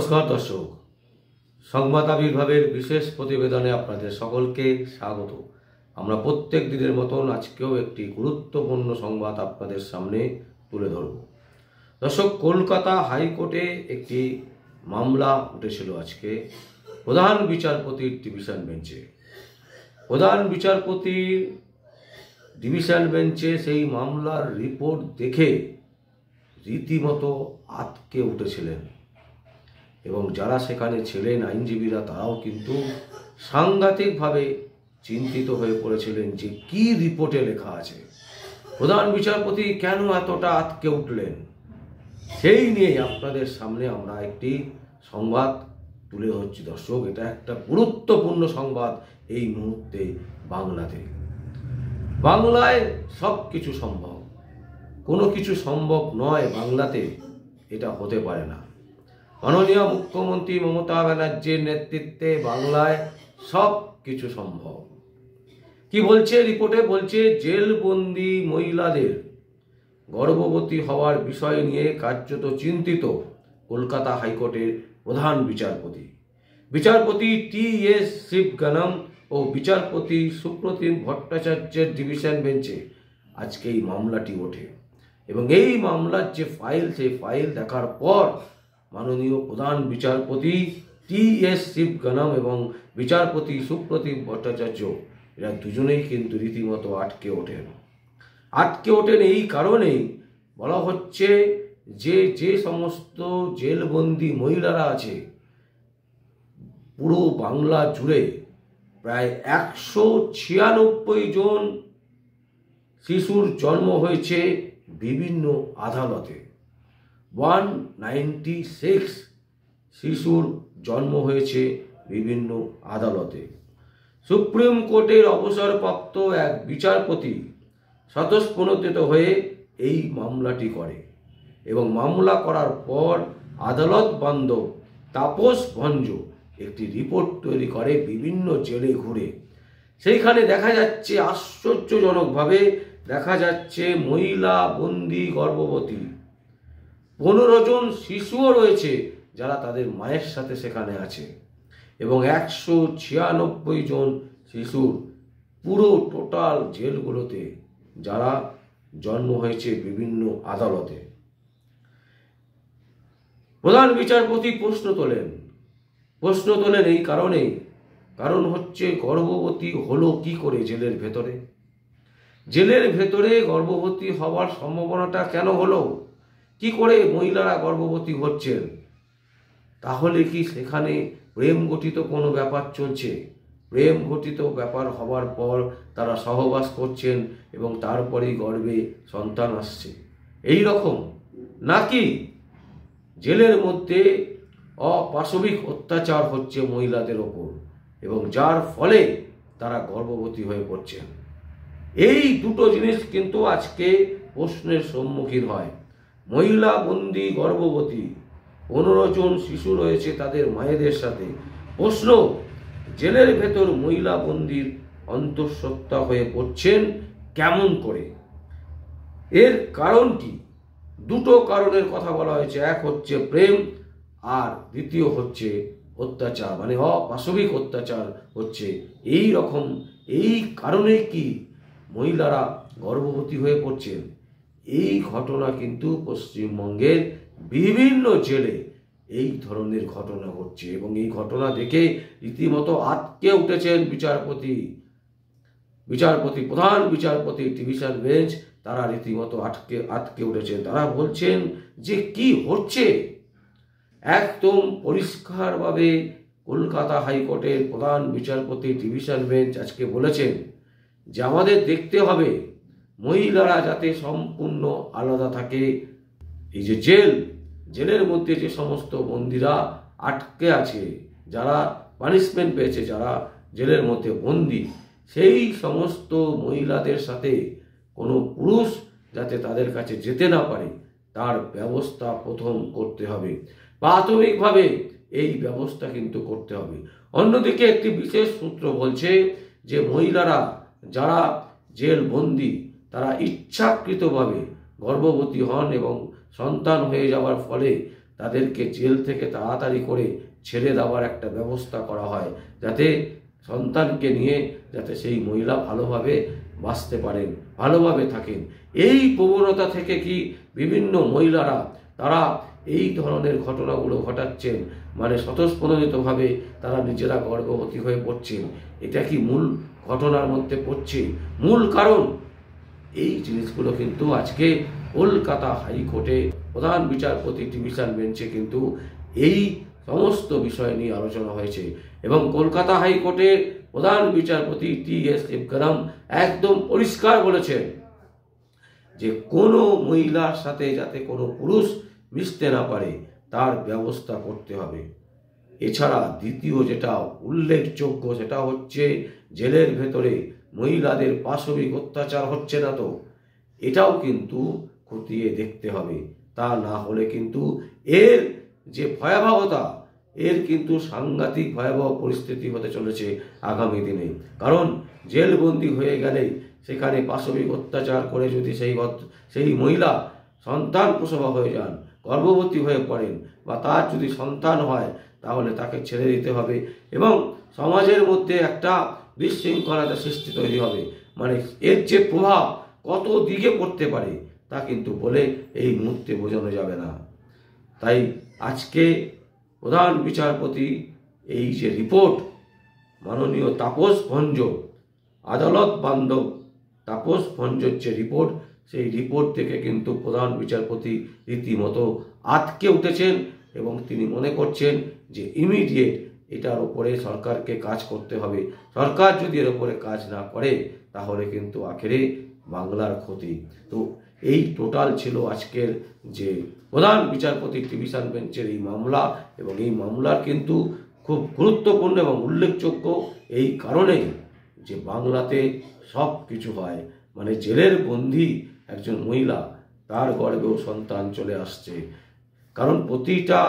নমস্কার দর্শক, সংবাদ আবির্ভাবের বিশেষ প্রতিবেদনে আপনাদের সকলকে স্বাগত। আমরা প্রত্যেক দিনের মতন আজকেও একটি গুরুত্বপূর্ণ সংবাদ আপনাদের সামনে তুলে ধরব। দর্শক, কলকাতা হাইকোর্টে একটি মামলা উঠেছিল আজকে প্রধান বিচারপতির ডিভিশন বেঞ্চে। প্রধান বিচারপতির ডিভিশন বেঞ্চে সেই মামলার রিপোর্ট দেখে রীতিমতো আঁতকে উঠেছিলেন এবং যারা সেখানে ছিলেন আইনজীবীরা তারাও কিন্তু সাংঘাতিকভাবে চিন্তিত হয়ে পড়েছিলেন যে কি রিপোর্টে লেখা আছে, প্রধান বিচারপতি কেন এতটা আঁতকে উঠলেন। সেই নিয়ে আপনাদের সামনে আমরা একটি সংবাদ তুলে ধরছি। দর্শক, এটা একটা গুরুত্বপূর্ণ সংবাদ এই মুহূর্তে বাংলাতে। বাংলায় সব কিছু সম্ভব, কোনো কিছু সম্ভব নয় বাংলাতে, এটা হতে পারে না। মাননীয় মুখ্যমন্ত্রী মমতা ব্যানার্জির নেতৃত্বে বাংলায় সব কিছু সম্ভব। কি বলছে রিপোর্টে? বলছে জেলবন্দি মহিলাদের গর্ভবতী হওয়ার বিষয় নিয়ে কার্যত চিন্তিত কলকাতা হাইকোর্টের প্রধান বিচারপতি। বিচারপতি টি.এস. শিবগানম ও বিচারপতি সুপ্রতিম ভট্টাচার্যের ডিভিশন বেঞ্চে আজকে এই মামলাটি ওঠে এবং এই মামলার যে ফাইল, সেই ফাইল দেখার পর মাননীয় প্রধান বিচারপতি টি.এস. শিবগানম এবং বিচারপতি সুপ্রতিম ভট্টাচার্য এরা দুজনেই কিন্তু রীতিমতো আটকে ওঠেন। এই কারণেই বলা হচ্ছে যে সমস্ত জেলবন্দি মহিলারা আছে পুরো বাংলা জুড়ে প্রায় 196 জন শিশুর জন্ম হয়েছে বিভিন্ন আদালতে। 196 শিশুর জন্ম হয়েছে বিভিন্ন আদালতে। সুপ্রিম কোর্টের অবসরপ্রাপ্ত এক বিচারপতি স্বতঃপ্রণোদিত হয়ে এই মামলাটি করে এবং মামলা করার পর আদালত বান্ধব তাপস ভঞ্জ একটি রিপোর্ট তৈরি করে বিভিন্ন জেলে ঘুরে। সেইখানে দেখা যাচ্ছে, আশ্চর্যজনকভাবে দেখা যাচ্ছে মহিলা বন্দি গর্ভবতী 15 জন শিশুও রয়েছে যারা তাদের মায়ের সাথে সেখানে আছে এবং 196 জন শিশুর পুরো টোটাল জেলগুলোতে যারা জন্ম হয়েছে বিভিন্ন আদালতে। প্রধান বিচারপতি প্রশ্ন তোলেন এই কারণ হচ্ছে গর্ভবতী হলো কি করে জেলের ভেতরে গর্ভবতী হওয়ার সম্ভাবনাটা কেন হলো, কি করে মহিলারা গর্ভবতী হচ্ছেন? তাহলে কি সেখানে প্রেম ঘটিত কোনো ব্যাপার চলছে? প্রেম ঘটিত ব্যাপার হওয়ার পর তারা সহবাস করছেন এবং তারপরেই গর্ভে সন্তান আসছে, এই রকম? নাকি জেলের মধ্যে অপাশবিক অত্যাচার হচ্ছে মহিলাদের ওপর এবং যার ফলে তারা গর্ভবতী হয়ে পড়ছেন? এই দুটো জিনিস কিন্তু আজকে প্রশ্নের সম্মুখীন হয়। মহিলা বন্দি গর্ভবতী 15 জন শিশু রয়েছে তাদের মায়েদের সাথে। প্রশ্ন, জেলের ভেতর মহিলা বন্দির অন্তঃসত্ত্বা হয়ে পড়ছেন কেমন করে? এর কারণ কি? দুটো কারণের কথা বলা হয়েছে। এক হচ্ছে প্রেম আর দ্বিতীয় হচ্ছে অত্যাচার, মানে অপাশবিক অত্যাচার হচ্ছে। এই কারণে কি মহিলারা গর্ভবতী হয়ে পড়ছেন? এই ঘটনা কিন্তু পশ্চিমবঙ্গের বিভিন্ন জেলে এই ধরনের ঘটনা ঘটছে এবং এই ঘটনা দেখে রীতিমতো আটকে উঠেছেন প্রধান বিচারপতি ডিভিশন বেঞ্চ। তারা রীতিমতো আটকে উঠেছেন। তারা বলছেন যে কি হচ্ছে। একদম পরিষ্কারভাবে কলকাতা হাইকোর্টের প্রধান বিচারপতি ডিভিশন বেঞ্চ আজকে বলেছেন যে আমাদের দেখতে হবে মহিলারা যাতে সম্পূর্ণ আলাদা থাকে। এই যে জেলের মধ্যে যে সমস্ত বন্দীরা আটকে আছে, যারা পানিশমেন্ট পেয়েছে, যারা জেলের মধ্যে বন্দী, সেই সমস্ত মহিলাদের সাথে কোনো পুরুষ যাতে তাদের কাছে যেতে না পারে তার ব্যবস্থা প্রথম করতে হবে। প্রাথমিকভাবে এই ব্যবস্থা কিন্তু করতে হবে। অন্যদিকে একটি বিশেষ সূত্র বলছে যে মহিলারা যারা জেল বন্দী তারা ইচ্ছাকৃতভাবে গর্ভবতী হন এবং সন্তান হয়ে যাওয়ার ফলে তাদেরকে জেল থেকে তাড়াতাড়ি করে ছেড়ে দেওয়ার একটা ব্যবস্থা করা হয়, যাতে সন্তানকে নিয়ে যাতে সেই মহিলা ভালোভাবে বাঁচতে পারেন, ভালোভাবে থাকেন। এই প্রবণতা থেকে কি বিভিন্ন মহিলারা তারা এই ধরনের ঘটনাগুলো ঘটাচ্ছেন, মানে স্বতঃস্ফূর্তভাবে তারা নিজেরা গর্ভবতী হয়ে পড়ছেন। এটা কি মূল ঘটনার মধ্যে পড়ছে? মূল কারণ এই জিনিসগুলো কিন্তু আজকে কলকাতা হাইকোর্টে প্রধান বিচারপতি ডিভিশন বেঞ্চে কিন্তু এই সমস্ত বিষয় নিয়ে আলোচনা হয়েছে এবং কলকাতা হাইকোর্টের প্রধান বিচারপতি টি.এস. শিবগারাম একদম পরিষ্কার বলেছেন যে কোনো মহিলার সাথে যাতে কোনো পুরুষ মিশতে না পারে তার ব্যবস্থা করতে হবে। এছাড়া দ্বিতীয় যেটা উল্লেখযোগ্য সেটা হচ্ছে জেলের ভেতরে মহিলাদের পাশবিক অত্যাচার হচ্ছে না তো, এটাও কিন্তু খতিয়ে দেখতে হবে। তা না হলে কিন্তু এর যে ভয়াবহতা, এর কিন্তু সাংঘাতিক ভয়াবহ পরিস্থিতি হতে চলেছে আগামী দিনে। কারণ জেলবন্দি হয়ে গেলে সেখানে পাশবিক অত্যাচার করে যদি সেই মহিলা সন্তান প্রসবা হয়ে যান, গর্ভবতী হয়ে পড়েন বা তার যদি সন্তান হয়, তাহলে তাকে ছেড়ে দিতে হবে এবং সমাজের মধ্যে একটা বিশৃঙ্খলতা সৃষ্টি তৈরি হবে। মানে এর যে প্রভাব কত দিকে পড়তে পারে তা কিন্তু বলে এই মুহূর্তে বোঝানো যাবে না। তাই আজকে প্রধান বিচারপতি এই যে রিপোর্ট, মাননীয় তাপস ভঞ্জ, আদালত বান্ধব তাপস ভঞ্জর যে রিপোর্ট, সেই রিপোর্ট থেকে কিন্তু প্রধান বিচারপতি রীতিমতো আটকে উঠেছেন এবং তিনি মনে করছেন যে ইমিডিয়েট এটার ওপরে সরকারকে কাজ করতে হবে। সরকার যদি এর ওপরে কাজ না করে তাহলে কিন্তু আখেরে বাংলার ক্ষতি। তো এই টোটাল ছিল আজকের যে প্রধান বিচারপতি ডিভিশন বেঞ্চের এই মামলা, এবং এই মামলার কিন্তু খুব গুরুত্বপূর্ণ এবং উল্লেখযোগ্য এই কারণেই যে বাংলাতে সব কিছু হয়, মানে জেলের বন্দী একজন মহিলা, তার গর্ভেও সন্তান চলে আসছে। কারণ প্রতিটা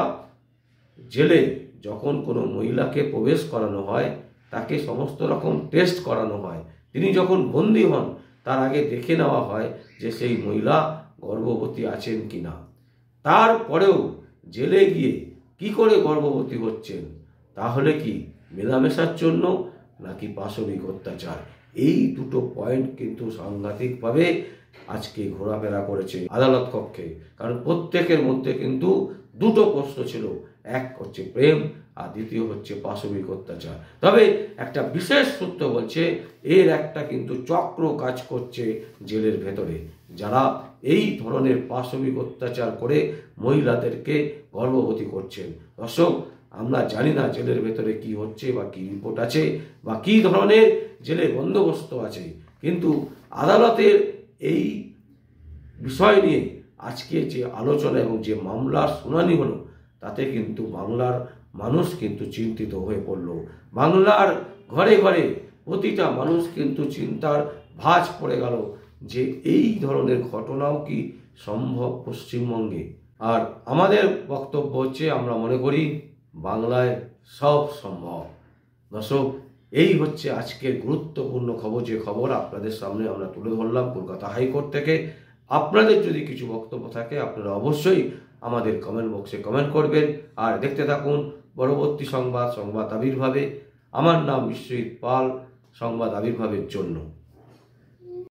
জেলে যখন কোনো মহিলাকে প্রবেশ করানো হয় তাকে সমস্ত রকম টেস্ট করানো হয়। তিনি যখন বন্দী হন তার আগে দেখে নেওয়া হয় যে সেই মহিলা গর্ভবতী আছেন কিনা। তারপরেও জেলে গিয়ে কি করে গর্ভবতী হচ্ছেন, তাহলে কি মেলামেশার জন্য নাকি পাশবিক অত্যাচার? এই দুটো পয়েন্ট কিন্তু সাংঘাতিকভাবে আজকে ঘোরাফেরা করেছে আদালত কক্ষে। কারণ প্রত্যেকের মধ্যে কিন্তু দুটো প্রশ্ন ছিল, এক হচ্ছে প্রেম আর দ্বিতীয় হচ্ছে পাশবিক অত্যাচার। তবে একটা বিশেষ সূত্র বলছে এর একটা কিন্তু চক্র কাজ করছে জেলের ভেতরে, যারা এই ধরনের পাশবিক অত্যাচার করে মহিলাদেরকে গর্ভবতী করছেন। দর্শক, আমরা জানি না জেলের ভেতরে কি হচ্ছে বা কি রিপোর্ট আছে বা কি ধরনের জেলে বন্দোবস্ত আছে, কিন্তু আদালতের এই বিষয় নিয়ে আজকে যে আলোচনা এবং যে মামলার শুনানি হলো, তাতে কিন্তু বাংলার মানুষ কিন্তু চিন্তিত হয়ে পড়ল। বাংলার ঘরে ঘরে প্রতিটা মানুষ কিন্তু চিন্তার ভাঁজ পড়ে গেল যে এই ধরনের ঘটনাও কি সম্ভব পশ্চিমবঙ্গে। আর আমাদের বক্তব্য হচ্ছে, আমরা মনে করি বাংলায় সব সম্ভব। দর্শক, এই হচ্ছে আজকের গুরুত্বপূর্ণ খবর, যে খবর আপনাদের সামনে আমরা তুলে ধরলাম কলকাতা হাইকোর্ট থেকে। আপনাদের যদি কিছু বক্তব্য থাকে আপনারা অবশ্যই আমাদের কমেন্ট বক্সে কমেন্ট করবেন। আর দেখতে থাকুন পরবর্তী সংবাদ আবির্ভাবে। আমার নাম বিশ্বজিৎ পাল, সংবাদ আবির্ভাবের জন্য।